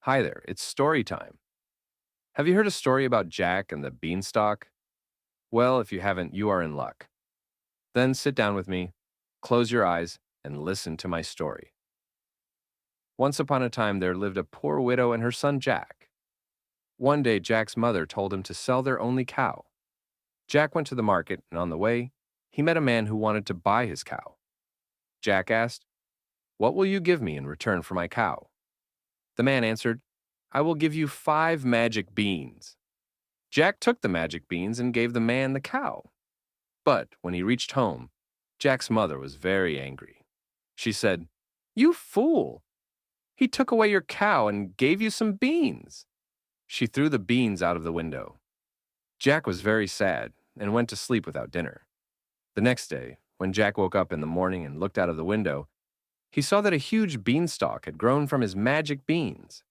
Hi there, it's story time. Have you heard a story about Jack and the Beanstalk? Well, if you haven't, you are in luck. Then sit down with me, close your eyes, and listen to my story. Once upon a time, there lived a poor widow and her son Jack. One day, Jack's mother told him to sell their only cow. Jack went to the market, and on the way, he met a man who wanted to buy his cow. Jack asked, "What will you give me in return for my cow?" The man answered, "I will give you 5 magic beans." Jack took the magic beans and gave the man the cow. But when he reached home, Jack's mother was very angry. She said, "You fool! He took away your cow and gave you some beans." She threw the beans out of the window. Jack was very sad and went to sleep without dinner. The next day, when Jack woke up in the morning and looked out of the window, he saw that a huge beanstalk had grown from his magic beans.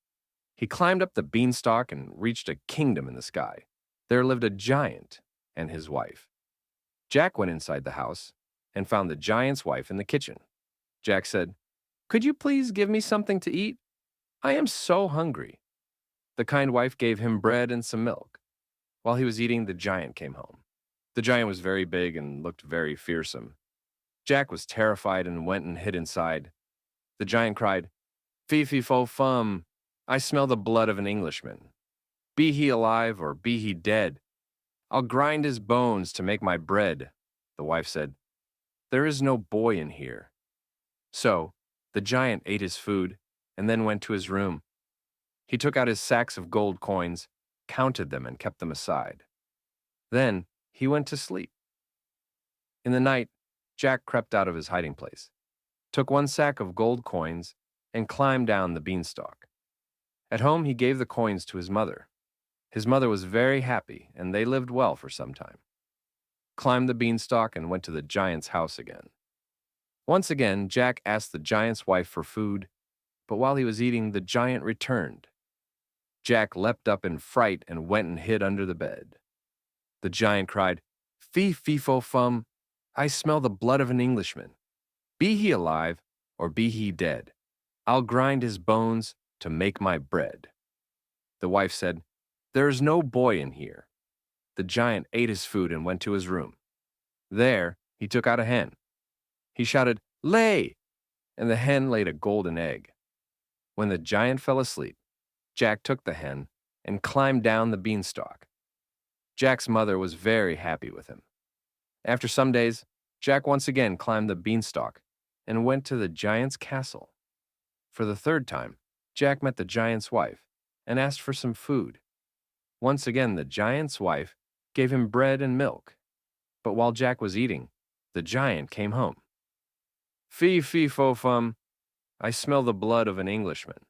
He climbed up the beanstalk and reached a kingdom in the sky. There lived a giant and his wife. Jack went inside the house and found the giant's wife in the kitchen. Jack said, "Could you please give me something to eat? I am so hungry." The kind wife gave him bread and some milk. While he was eating, the giant came home. The giant was very big and looked very fearsome. Jack was terrified and went and hid inside. The giant cried, "Fee fee fo fum, I smell the blood of an Englishman. Be he alive or be he dead, I'll grind his bones to make my bread." The wife said, "There is no boy in here." So the giant ate his food and then went to his room. He took out his sacks of gold coins, counted them, and kept them aside. Then he went to sleep. In the night, Jack crept out of his hiding place, took one sack of gold coins, and climbed down the beanstalk. At home, he gave the coins to his mother. His mother was very happy, and they lived well for some time. Climbed the beanstalk and went to the giant's house again. Once again, Jack asked the giant's wife for food, but while he was eating, the giant returned. Jack leapt up in fright and went and hid under the bed. The giant cried, "Fee fee fo fum, I smell the blood of an Englishman. Be he alive or be he dead, I'll grind his bones to make my bread." The wife said, "There is no boy in here." The giant ate his food and went to his room. There, he took out a hen. He shouted, "Lay!" and the hen laid a golden egg. When the giant fell asleep, Jack took the hen and climbed down the beanstalk. Jack's mother was very happy with him. After some days, Jack once again climbed the beanstalk and went to the giant's castle. For the third time, Jack met the giant's wife and asked for some food. Once again, the giant's wife gave him bread and milk. But while Jack was eating, the giant came home. "Fee fee fo fum, I smell the blood of an Englishman.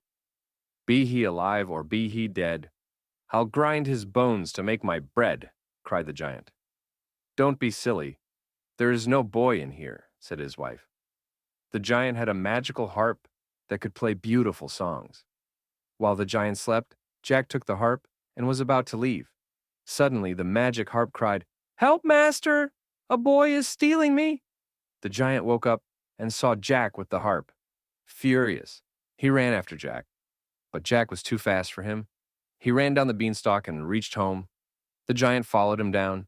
Be he alive or be he dead, I'll grind his bones to make my bread," cried the giant. "Don't be silly. There is no boy in here," said his wife. The giant had a magical harp that could play beautiful songs. While the giant slept, Jack took the harp and was about to leave. Suddenly, the magic harp cried, "Help, master! A boy is stealing me!" The giant woke up and saw Jack with the harp. Furious, he ran after Jack, but Jack was too fast for him. He ran down the beanstalk and reached home. The giant followed him down.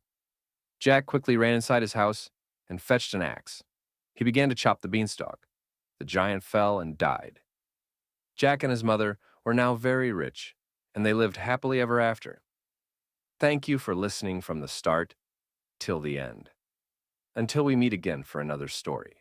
Jack quickly ran inside his house and fetched an axe. He began to chop the beanstalk. The giant fell and died. Jack and his mother were now very rich, and they lived happily ever after. Thank you for listening from the start till the end. Until we meet again for another story.